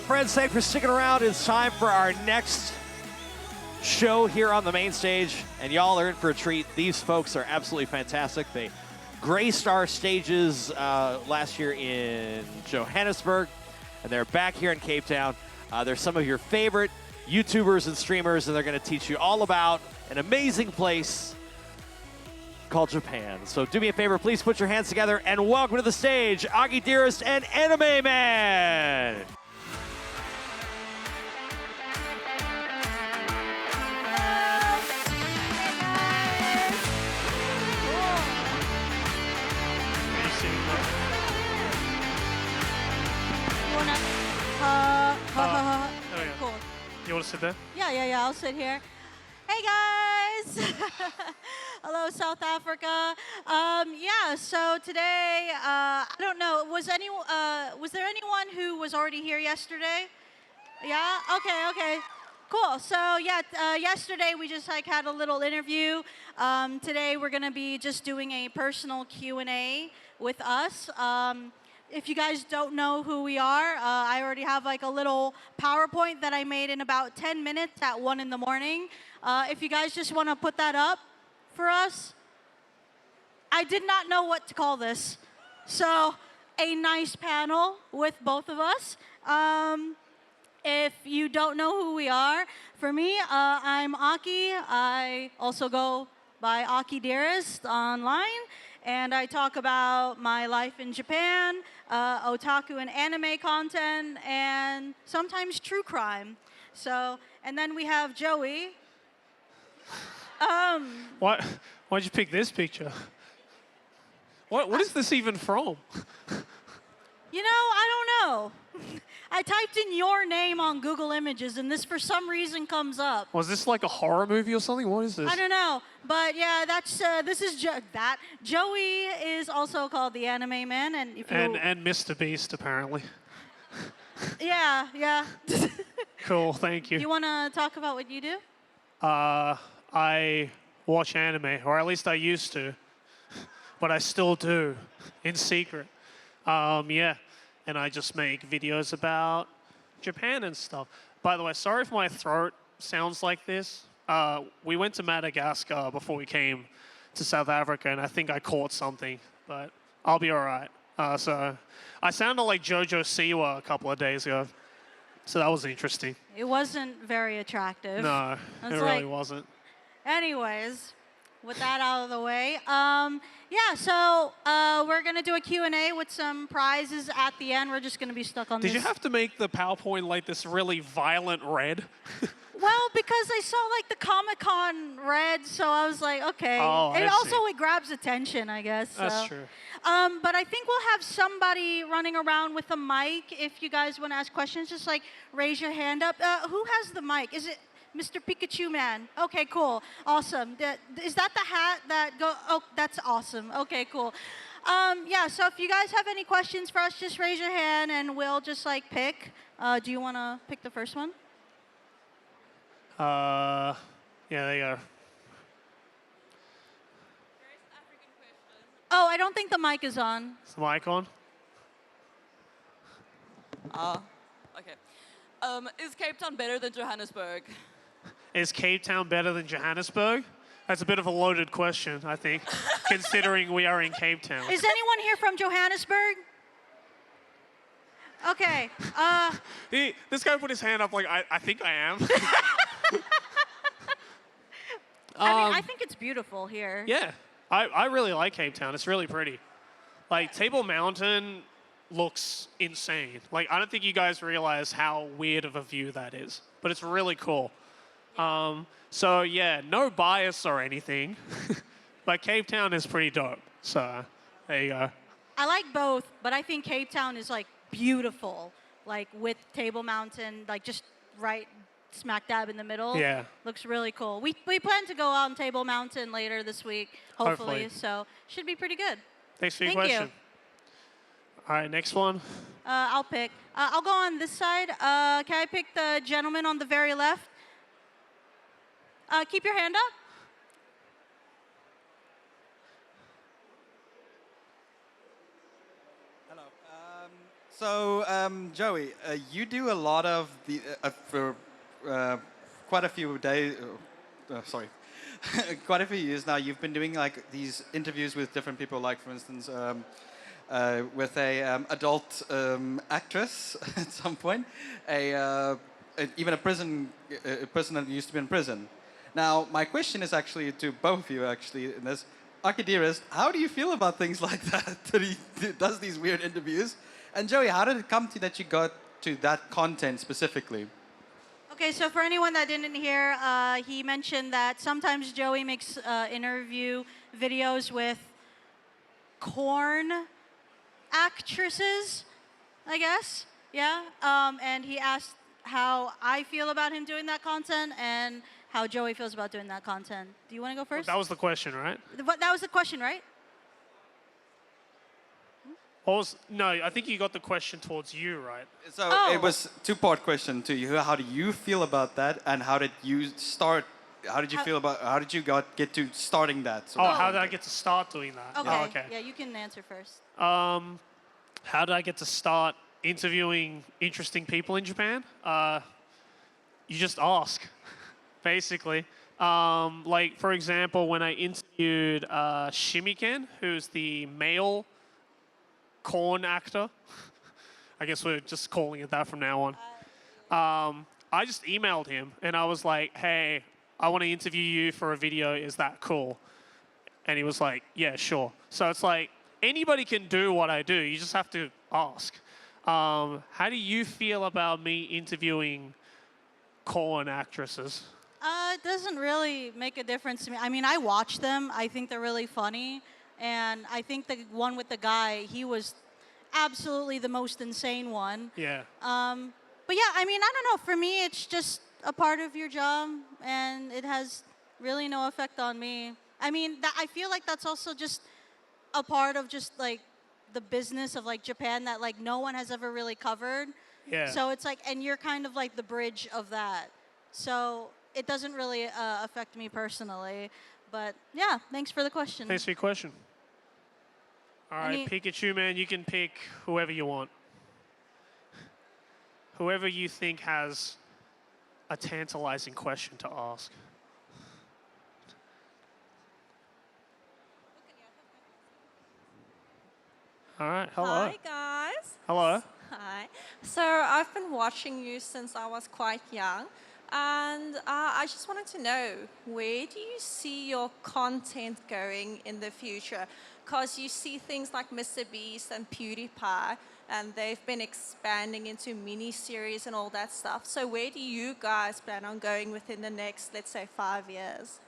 friends. Thanks for sticking around. It's time for our next show here on the main stage, and y'all are in for a treat. These folks are absolutely fantastic. They graced our stages last year in Johannesburg, and they're back here in Cape Town. They're some of your favorite YouTubers and streamers, and they're going to teach you all about an amazing place called Japan. So do me a favor, please put your hands together and welcome to the stage, Aki Dearest and Anime Man. Cool. You want to sit there? Yeah, I'll sit here. Hey guys! Hello, South Africa. Yeah, so today, I don't know, was there anyone who was already here yesterday? Yeah? Okay. Cool. So yeah, yesterday we just had a little interview. Today we're gonna be just doing a personal Q&A with us. If you guys don't know who we are, I already have a little PowerPoint that I made in about 10 minutes at 1 in the morning. If you guys just want to put that up for us. I did not know what to call this. So a nice panel with both of us. If you don't know who we are, for me, I'm Aki. I also go by Aki Dearest online. And I talk about my life in Japan, otaku and anime content, and sometimes true crime. So, and then we have Joey. Why'd you pick this picture? What is this even from? You know, I don't know. I typed in your name on Google Images, and this for some reason comes up. Was this like a horror movie or something? What is this? I don't know, but yeah, this is Joey is also called the Anime Man, and if you and Mr. Beast apparently. Yeah. Cool, thank you. You want to talk about what you do? I watch anime, or at least I used to, but I still do, in secret. Yeah. And I just make videos about Japan and stuff. By the way, sorry if my throat sounds like this. We went to Madagascar before we came to South Africa, and I think I caught something, but I'll be all right. So I sounded like Jojo Siwa a couple of days ago, so that was interesting. It wasn't very attractive. No, it really wasn't. Anyways, with that out of the way, yeah, so we're going to do a Q&A with some prizes at the end. We're just going to be stuck on this. Did you have to make the PowerPoint like this really violent red? Well, because I saw the Comic-Con red, so I was like, okay. Oh, and also it grabs attention, I guess. So. That's true. But I think we'll have somebody running around with a mic. If you guys want to ask questions, just raise your hand up. Who has the mic? Is it Mr. Pikachu Man? Okay, cool. Awesome. Is that the hat that go? Oh, that's awesome. Okay, cool. Yeah, so if you guys have any questions for us, just raise your hand and we'll just pick. Do you want to pick the first one? Yeah, there you go. Oh, I don't think the mic is on. Is the mic on? Okay. Is Cape Town better than Johannesburg? Is Cape Town better than Johannesburg? That's a bit of a loaded question, I think, considering we are in Cape Town. Is anyone here from Johannesburg? Okay. This guy put his hand up like, I think I am. I think it's beautiful here. Yeah, I really like Cape Town. It's really pretty. Table Mountain looks insane. I don't think you guys realize how weird of a view that is, but it's really cool. So yeah, no bias or anything, but Cape Town is pretty dope. So there you go. I like both, but I think Cape Town is beautiful, with Table Mountain, just right smack dab in the middle. Yeah. Looks really cool. We plan to go on Table Mountain later this week, hopefully. So should be pretty good. Thanks for your question. You. All right, next one. I'll pick. I'll go on this side. Can I pick the gentleman on the very left? Keep your hand up. So, Joey, you do a lot of the for quite a few days. Sorry, quite a few years now. You've been doing like these interviews with different people. Like, for instance, with a adult actress at some point, even a prison a person that used to be in prison. Now, my question is actually to both of you. Actually, in this, Arkadirist, how do you feel about things like that? That he does these weird interviews. And Joey, how did it come to that you got to that content specifically? Okay, so for anyone that didn't hear, he mentioned that sometimes Joey makes interview videos with corn actresses, I guess. Yeah. And he asked how I feel about him doing that content and how Joey feels about doing that content. Do you want to go first? That was the question, right? That was the question, right? No, I think you got the question towards you, right? So Oh. it was two-part question to you. How do you feel about that, and how did you start? How did you feel about? How did you get to starting that? Oh, how did I get to start doing that? Okay. Oh, okay. Yeah, you can answer first. How did I get to start interviewing interesting people in Japan? You just ask, basically. Like, for example, when I interviewed Shimiken, who's the male corn actor. I guess we're just calling it that from now on. I just emailed him and I was like, hey, I want to interview you for a video. Is that cool? And he was like, yeah, sure. So it's like, anybody can do what I do. You just have to ask. How do you feel about me interviewing corn actresses? It doesn't really make a difference to me. I mean, I watch them. I think they're really funny. And I think the one with the guy, he was absolutely the most insane one. Yeah. But yeah, I mean, I don't know. For me, it's just a part of your job, and it has really no effect on me. I mean, I feel like that's also just a part of just like the business of like Japan that like no one has ever really covered. Yeah. So it's like, and you're kind of like the bridge of that. So it doesn't really affect me personally. But yeah, thanks for the question. Thanks for your question. All right, Any- Pikachu, man, you can pick whoever you want. Whoever you think has a tantalizing question to ask. All right, hello. Hi, guys. Hello. Hi. So I've been watching you since I was quite young. And I just wanted to know, where do you see your content going in the future? Because you see things like Mr. Beast and PewDiePie, and they've been expanding into mini-series and all that stuff. So where do you guys plan on going within the next, let's say, 5 years?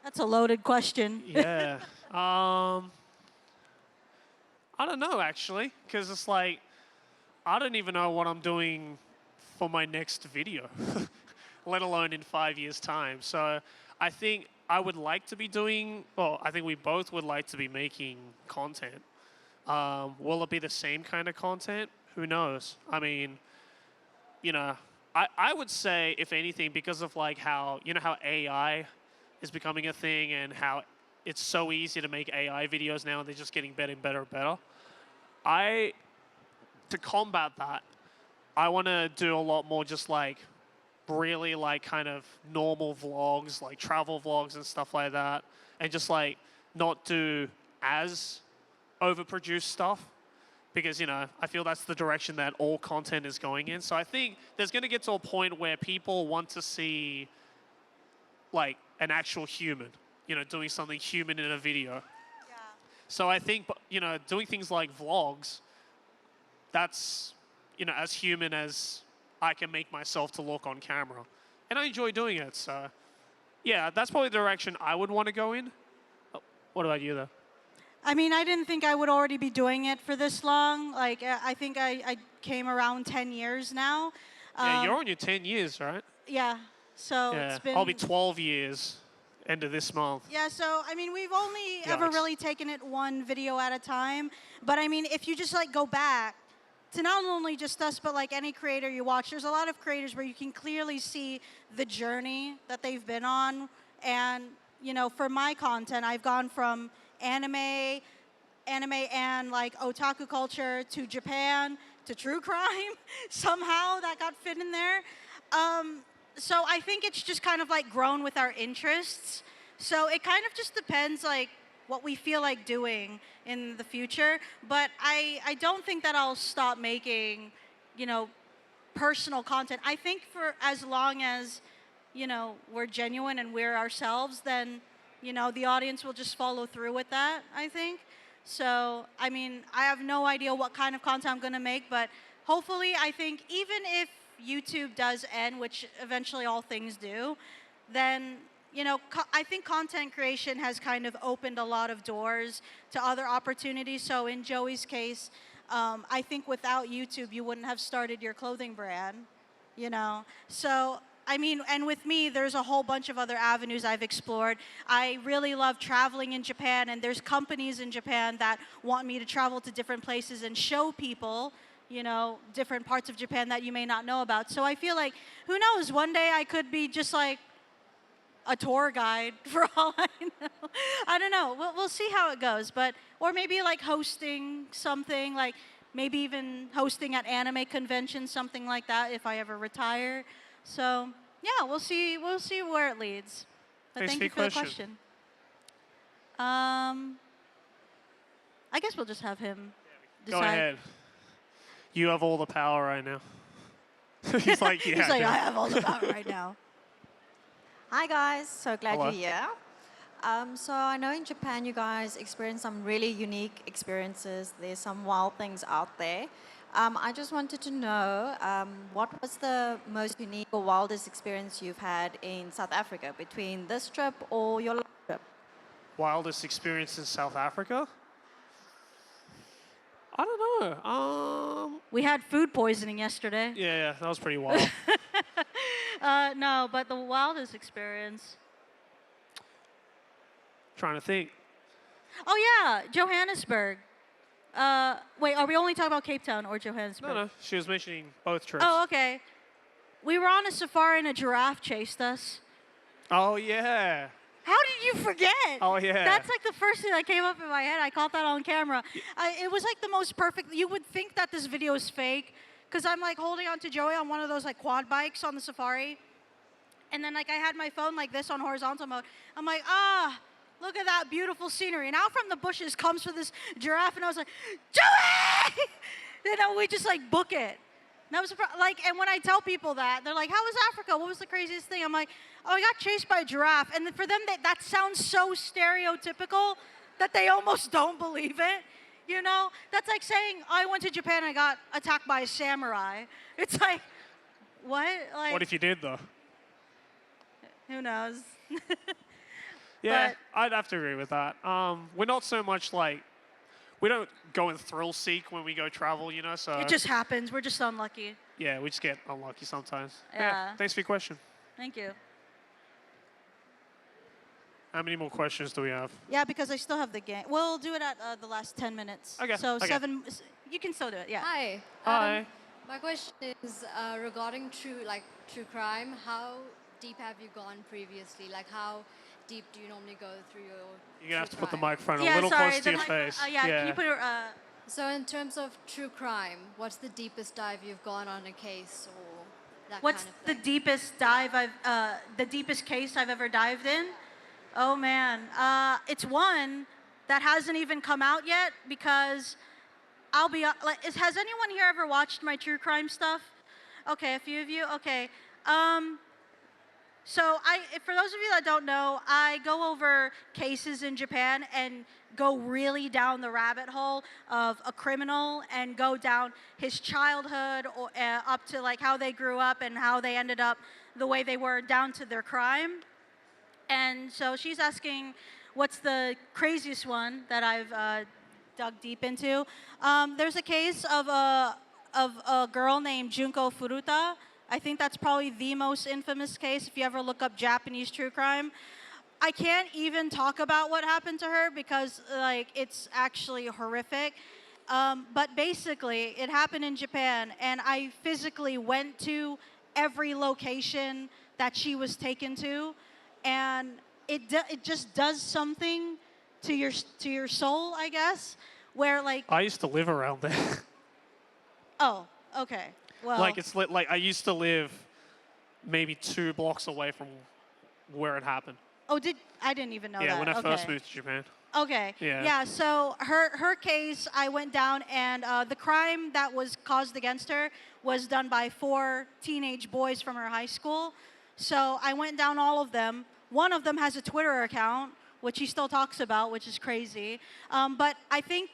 That's a loaded question. Yeah. I don't know, actually, because it's like, I don't even know what I'm doing for my next video, let alone in 5 years' time. So I think I would like to be doing, well, I think we both would like to be making content. Will it be the same kind of content? Who knows? I mean, you know, I would say, if anything, because of like how, you know, how AI is becoming a thing and how it's so easy to make AI videos now and they're just getting better and better and better. To combat that, I want to do a lot more just like really like kind of normal vlogs, like travel vlogs and stuff like that. And just like not do as overproduced stuff because, you know, I feel that's the direction that all content is going in. So I think there's going to get to a point where people want to see like an actual human, you know, doing something human in a video. Yeah. So I think, you know, doing things like vlogs, that's, you know, as human as I can make myself to look on camera. And I enjoy doing it, so yeah, that's probably the direction I would want to go in. What about you, though? I mean, I didn't think I would already be doing it for this long. Like, I think I came around 10 years now. Yeah, you're on your 10 years, right? Yeah, so Yeah, it's been... I'll be 12 years end of this month. Yeah, so, I mean, we've only ever Yikes. really taken it one video at a time. But, I mean, if you just, like, go back to not only just us, but, like, any creator you watch, there's a lot of creators where you can clearly see the journey that they've been on. And, you know, for my content, I've gone from anime anime and like otaku culture to Japan to true crime. Somehow that got fit in there. So I think it's just kind of like grown with our interests. So it kind of just depends like what we feel like doing in the future. But I don't think that I'll stop making, you know, personal content. I think for as long as, you know, we're genuine and we're ourselves, then, you know, the audience will just follow through with that, I think. So, I mean, I have no idea what kind of content I'm going to make, but hopefully, I think even if YouTube does end, which eventually all things do, then, you know, I think content creation has kind of opened a lot of doors to other opportunities. So in Joey's case, I think without YouTube, you wouldn't have started your clothing brand, you know? So, I mean, and with me, there's a whole bunch of other avenues I've explored. I really love traveling in Japan, and there's companies in Japan that want me to travel to different places and show people, you know, different parts of Japan that you may not know about. So I feel like, who knows, one day I could be just like a tour guide for all I know. I don't know. We'll see how it goes. But, or maybe like hosting something, like maybe even hosting at anime conventions, something like that if I ever retire. So yeah, we'll see where it leads. But thank you for the question. I guess we'll just have him decide. Go ahead. You have all the power right now. He's like, yeah. He's like, I have all the power right now. Hi guys, so glad Hello. you're here. So I know in Japan you guys experience some really unique experiences. There's some wild things out there. I just wanted to know what was the most unique or wildest experience you've had in South Africa between this trip or your last trip? Wildest experience in South Africa? I don't know. We had food poisoning yesterday. Yeah, that was pretty wild. No, but the wildest experience. Trying to think. Oh yeah, Johannesburg. Wait, are we only talking about Cape Town or Johannesburg? No, she was mentioning both trips. Oh, okay. We were on a safari and a giraffe chased us. Oh, yeah. How did you forget? Oh, yeah. That's like the first thing that came up in my head. I caught that on camera. It was like the most perfect. You would think that this video is fake because I'm like holding on to Joey on one of those like quad bikes on the safari. And then like I had my phone like this on horizontal mode. I'm like, look at that beautiful scenery. And out from the bushes comes for this giraffe. And I was like, Joey! You know, we just like book it. And that was like, and when I tell people that, they're like, how was Africa? What was the craziest thing? I'm like, oh, I got chased by a giraffe. And for them, that sounds so stereotypical that they almost don't believe it. You know, that's like saying, I went to Japan and I got attacked by a samurai. It's like, what? Like, What if you did, though? who knows? Yeah, But- I'd have to agree with that. We're not so much like, we don't go and thrill seek when we go travel, you know, so. It just happens. We're just unlucky. Yeah, we just get unlucky sometimes. Yeah. Thanks for your question. Thank you. How many more questions do we have? Yeah, because I still have the game. We'll do it at the last 10 minutes. Okay, So okay. 7, you can still do it, yeah. Hi. Hi. My question is regarding true crime. How deep have you gone previously? Like, how deep do you normally go through your? You're gonna have to put the crime? microphone a Yeah, little sorry. close to the your mic- face. yeah, can you put it, So, in terms of true crime, what's the deepest dive you've gone on a case or that what's kind of the thing? deepest dive the deepest case I've ever dived in? Oh man, it's one that hasn't even come out yet because I'll be, has anyone here ever watched my true crime stuff? Okay, a few of you, okay. So for those of you that don't know, I go over cases in Japan and go really down the rabbit hole of a criminal and go down his childhood or, up to like how they grew up and how they ended up the way they were down to their crime. And so she's asking, what's the craziest one that I've dug deep into? There's a case of a girl named Junko Furuta. I think that's probably the most infamous case if you ever look up Japanese true crime. I can't even talk about what happened to her because like it's actually horrific. But basically, it happened in Japan, and I physically went to every location that she was taken to, and it just does something to your soul, I guess, where like I used to live around there. oh, okay. Well, Like like I used to live maybe 2 blocks away from where it happened. oh, I didn't even know Yeah, that. when I first Okay. moved to Japan. Okay. Yeah. Yeah. So her case, I went down, and the crime that was caused against her was done by 4 teenage boys from her high school. So I went down all of them. One of them has a Twitter account, which he still talks about, which is crazy. But I think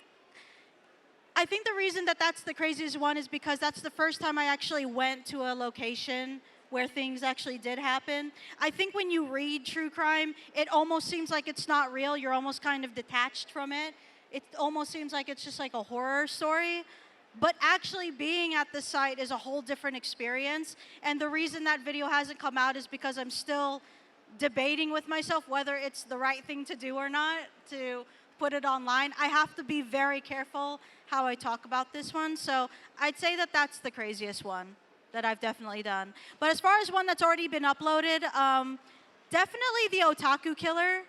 the reason that that's the craziest one is because that's the first time I actually went to a location where things actually did happen. I think when you read true crime, it almost seems like it's not real. You're almost kind of detached from it. It almost seems like it's just like a horror story. But actually being at the site is a whole different experience. And the reason that video hasn't come out is because I'm still debating with myself whether it's the right thing to do or not to put it online. I have to be very careful how I talk about this one. So I'd say that that's the craziest one that I've definitely done. But as far as one that's already been uploaded, definitely the otaku killer.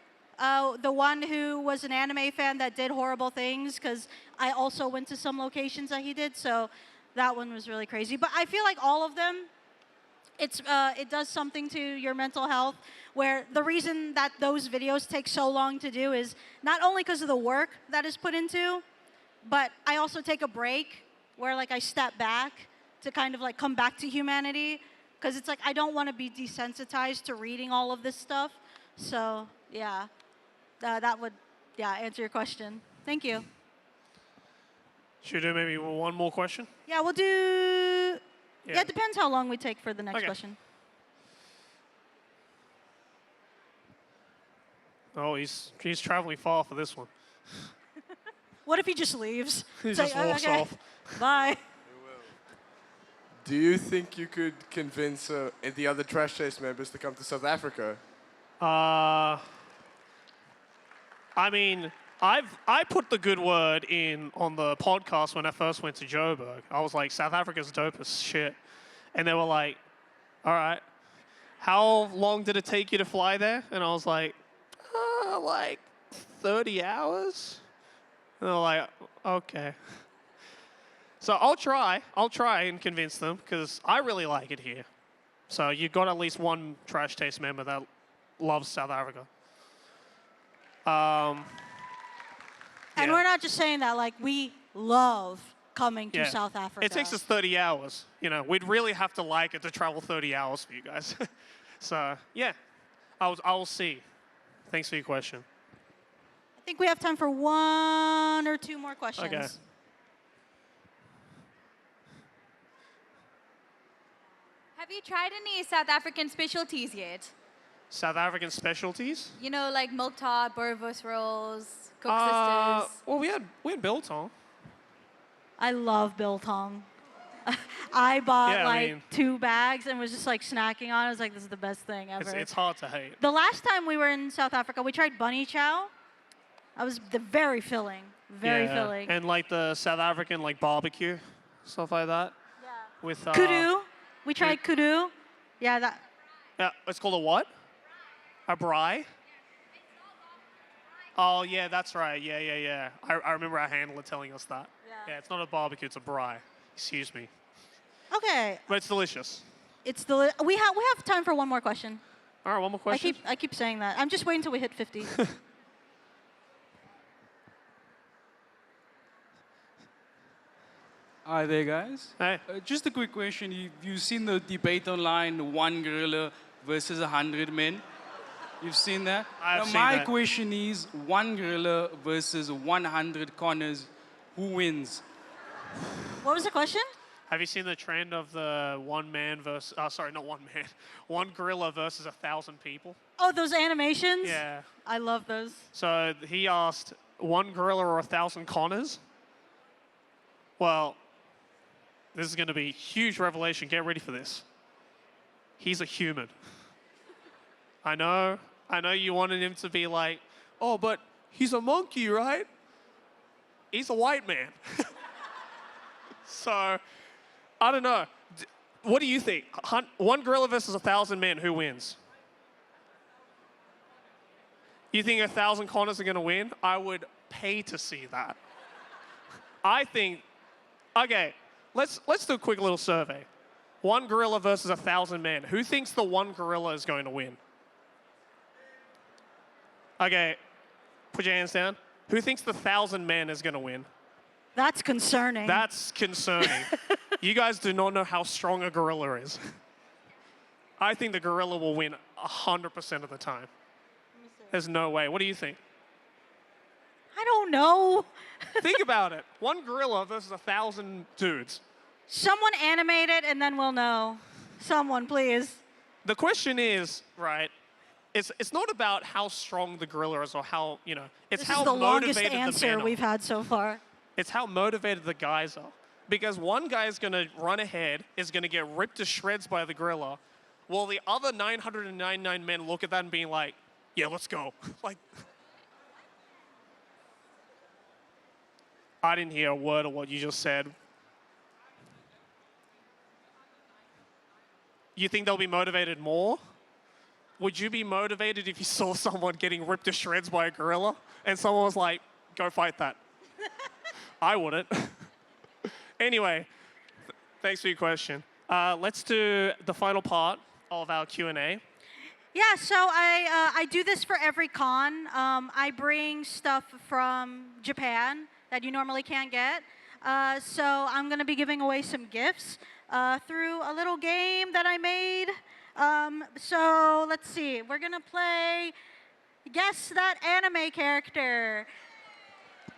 The one who was an anime fan that did horrible things, because I also went to some locations that he did, so that one was really crazy. But I feel like all of them, it does something to your mental health, where the reason that those videos take so long to do is not only because of the work that is put into, but I also take a break where like I step back to kind of like come back to humanity, because it's like I don't want to be desensitized to reading all of this stuff. So yeah, that would answer your question. Thank you. Should we do maybe one more question? Yeah, we'll do. Yeah, Yeah. it depends how long we take for the next Okay. question. Oh, he's traveling far for this one. What if he just leaves? He Say, just "Oh, walks okay, off. Bye. Do you think you could convince the other Trash Taste members to come to South Africa? I mean, I put the good word in on the podcast when I first went to Joburg. I was like, South Africa's dope as shit. And they were like, all right, how long did it take you to fly there? And I was like 30 hours. And they're like, okay. So I'll try and convince them, because I really like it here. So you've got at least one Trash Taste member that loves South Africa. And Yeah. we're not just saying that, like, we love coming to Yeah. South Africa. It takes us 30 hours. You know, we'd really have to like it to travel 30 hours for you guys. So, yeah, I will see. Thanks for your question. I think we have time for 1 or 2 more questions. Okay. Have you tried any South African specialties yet? South African specialties? You know, like milk tart, boerewors rolls, cook sisters. Well, we had biltong. I love biltong. I bought Yeah, I mean- 2 bags and was just like snacking on it. I was like, this is the best thing ever. It's hard to hate. The last time we were in South Africa, we tried bunny chow. That was very filling. Very Yeah. filling. And like the South African like barbecue, stuff like that. Yeah. With Kudu. We tried kudu. Yeah, that. Yeah, it's called a what? A braai? Oh yeah, that's right. Yeah. I remember our handler telling us that. Yeah, it's not a barbecue, it's a braai. Excuse me. Okay. But it's delicious. It's the. We have time for one more question. All right, one more question. I keep saying that. I'm just waiting till we hit 50. Hi there, guys. Hey. Just a quick question. You've seen the debate online, 1 gorilla versus 100 men? You've seen that? I've Now, seen my that. question is, 1 gorilla versus 100 Connors, who wins? What was the question? Have you seen the trend of the one man versus? Sorry, not one man. One gorilla versus 1,000 people. Oh, those animations? Yeah. I love those. So he asked, 1 gorilla or 1,000 Connors? Well, this is going to be a huge revelation. Get ready for this. He's a human. I know you wanted him to be like, oh, but he's a monkey, right? He's a white man. So, I don't know. What do you think? 1 gorilla versus 1,000 men, who wins? You think 1,000 Connors are going to win? I would pay to see that. I think, okay, let's do a quick little survey. One gorilla versus 1,000 men. Who thinks the one gorilla is going to win? Okay, put your hands down. Who thinks the 1,000 men is going to win? That's concerning. That's concerning. You guys do not know how strong a gorilla is. I think the gorilla will win 100% of the time. There's no way. What do you think? I don't know. Think about it. One gorilla versus 1,000 dudes. Someone animate it and then we'll know. Someone, please. The question is, right, it's not about how strong the gorilla is or how, you know, it's This how is the longest motivated the men answer are. we've had so far. It's how motivated the guys are. Because one guy is going to run ahead, is going to get ripped to shreds by the gorilla, while the other 999 men look at that and being like, yeah, let's go. Like, I didn't hear a word of what you just said. You think they'll be motivated more? Would you be motivated if you saw someone getting ripped to shreds by a gorilla and someone was like, go fight that? I wouldn't. Anyway, thanks for your question. Let's do the final part of our Q&A. Yeah, so I do this for every con. I bring stuff from Japan that you normally can't get. So I'm going to be giving away some gifts through a little game that I made. So let's see. We're going to play Guess That Anime Character.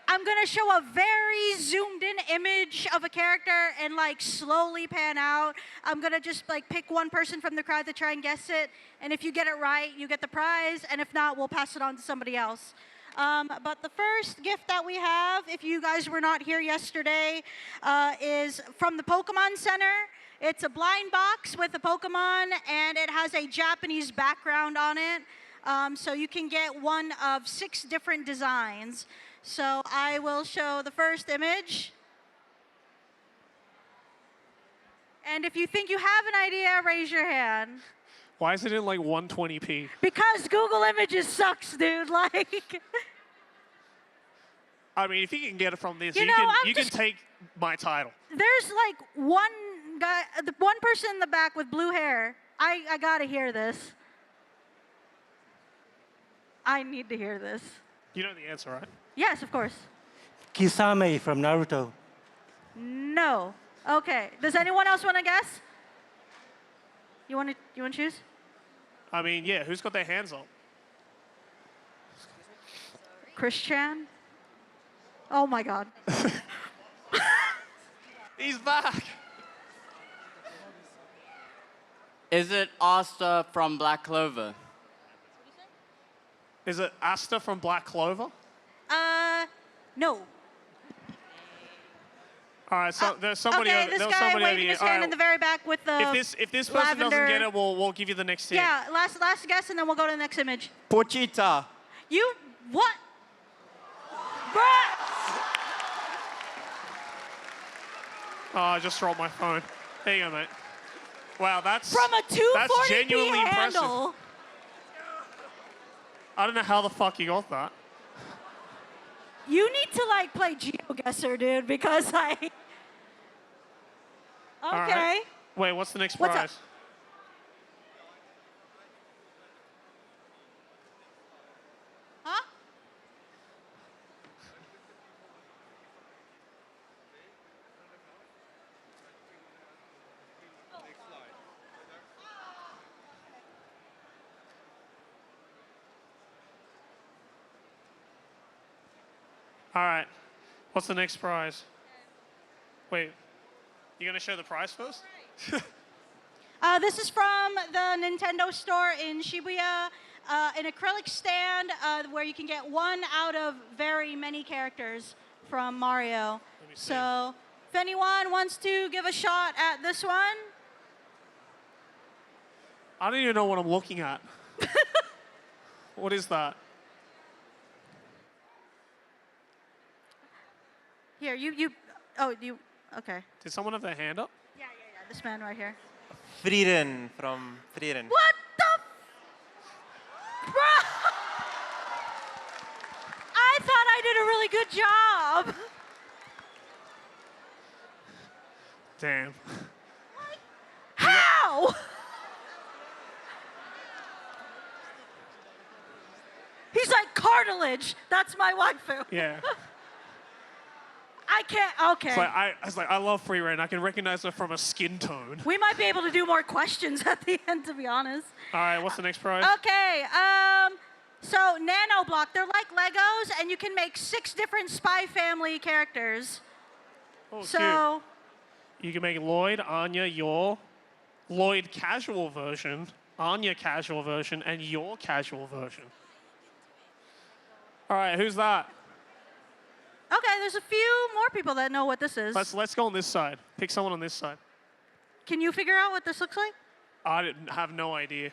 I'm going to show a very zoomed in image of a character and like slowly pan out. I'm going to just like pick one person from the crowd to try and guess it. And if you get it right, you get the prize. And if not, we'll pass it on to somebody else. But the first gift that we have, if you guys were not here yesterday, is from the Pokemon Center. It's a blind box with a Pokemon, and it has a Japanese background on it. So you can get one of 6 different designs. So I will show the first image. And if you think you have an idea, raise your hand. Why is it in like 120p? Because Google Images sucks, dude. Like, I mean, if you can get it from this, You you, know, can, I'm you just- can take my title. there's like one guy, the one person in the back with blue hair. I gotta hear this. I need to hear this. You know the answer, right? Yes, of course. Kisame from Naruto. No. Okay. Does anyone else want to guess? You want to choose? I mean, yeah, who's got their hands up? Christian? Oh my God. He's back. Is it Asta from Black Clover? Is it Asta from Black Clover? No. All right, so there's somebody Okay, over, this there was guy somebody over waving here. his All hand right, in the very back with the if this person doesn't lavender. get it, we'll give you the next hit. Yeah, last guess, and then we'll go to the next image. Pochita. You what? Bruh! Oh, I just dropped my phone. There you go, mate. Wow, that's From a 240p that's genuinely impressive. handle. I don't know how the fuck you got that. You need to like play GeoGuessr, dude, because I. Okay. All right. Wait, what's the next What's prize? up? Huh? All right. What's the next prize? Wait, you gonna show the prize first? This is from the Nintendo store in Shibuya, an acrylic stand where you can get one out of very many characters from Mario. So if anyone wants to give a shot at this one, I don't even know what I'm looking at. What is that? here, okay. Did someone have their hand up? Yeah, this man right here. Frieden from Frieden. What the? Bro! a really good job. Damn. How? He's like, cartilage. That's my waifu. Yeah. I can't, okay. It's like, I was like, I love Free Reign. I can recognize her from a skin tone. We might be able to do more questions at the end, to be honest. All right, what's the next prize? Okay, so Nano Block, they're like Legos, and you can make 6 different Spy Family characters. Oh, so, cute. You can make Lloyd, Anya, your, Lloyd casual version, Anya casual version, and your casual version. All right, who's that? okay, there's a few more people that know what this is. Let's go on this side. Pick someone on this side. Can you figure out what this looks like? I have no idea.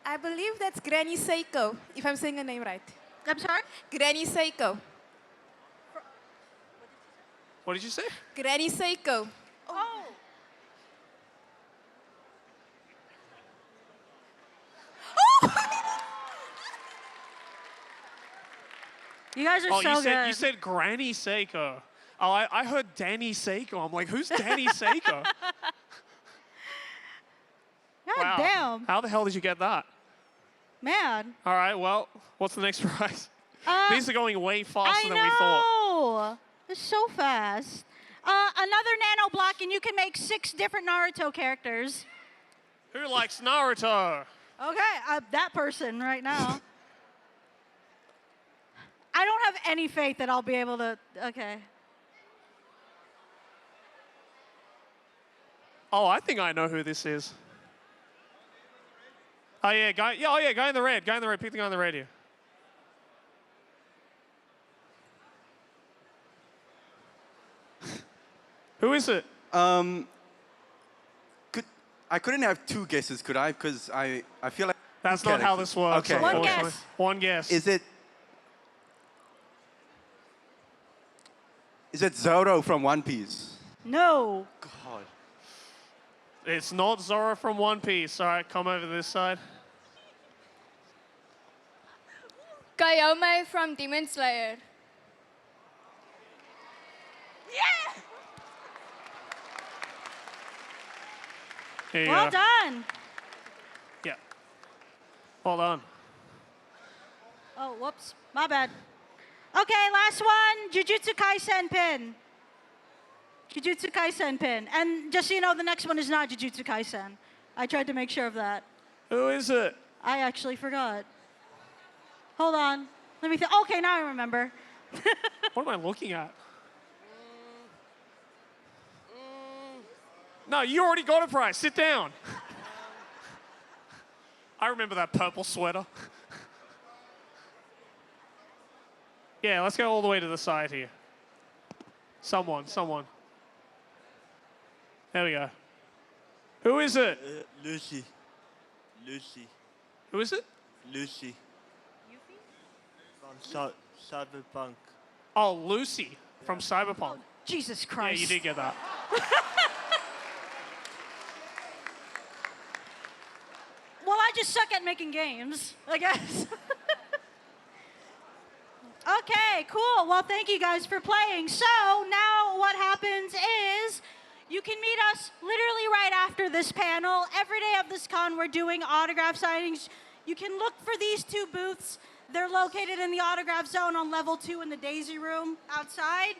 I believe that's Granny Seiko, if I'm saying the name right. I'm sorry? Granny Seiko. What did you say? Granny Seiko. Oh. You guys are so good. You said Granny Seiko. Oh, I heard Danny Seiko. I'm like, who's Danny Seiko? God Wow. damn. How the hell did you get that? Man. All right, well, what's the next prize? These are going way faster than we thought. I know. It's so fast. Another Nano Block, and you can make 6 different Naruto characters. Who likes Naruto? Okay, that person right now. I don't have any faith that I'll be able to, okay. Oh, I think I know who this is. Oh yeah, guy in the red. Guy in the red. Pick the guy in the red here. Who is it? I couldn't have 2 guesses, could I? Because I feel like that's not how this works. Okay. One guess. One guess. Is it Zoro from One Piece? No. God. It's not Zoro from One Piece. All right, come over to this side. Kayome from Demon Slayer. Yeah! Here you Well go. done. Yeah. Hold on. Oh, whoops. My bad. Okay, last one. Jujutsu Kaisen pin. Jujutsu Kaisen pin. And just so you know, the next one is not Jujutsu Kaisen. I tried to make sure of that. Who is it? I actually forgot. Hold on. Let me think. Okay, now I remember. What am I looking at? No, you already got a prize. Sit down. I remember that purple sweater. Yeah, let's go all the way to the side here. Someone. There we go. Who is it? Lucy. Who is it? Lucy. From Cyberpunk. Oh, Lucy from Cyberpunk. Jesus Christ. Yeah, you did get that. Well, I just suck at making games, I guess. Okay, cool. Well, thank you guys for playing. So now what happens is you can meet us literally right after this panel. Every day of this con, we're doing autograph signings. You can look for these 2 booths. They're located in the autograph zone on level 2 in the Daisy Room outside.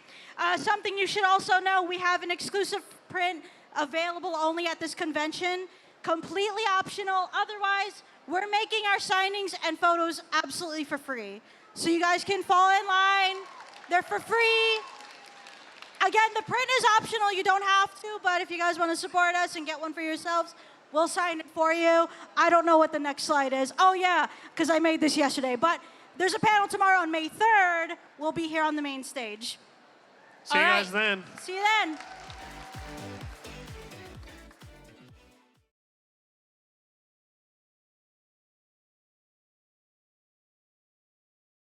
Something you should also know, we have an exclusive print available only at this convention. Completely optional. Otherwise, we're making our signings and photos absolutely for free. So you guys can fall in line. They're for free. Again, the print is optional. You don't have to, but if you guys want to support us and get one for yourselves, we'll sign it for you. I don't know what the next slide is. Oh, yeah, because I made this yesterday. But there's a panel tomorrow on May 3rd. We'll be here on the main stage. See you guys then. See you then.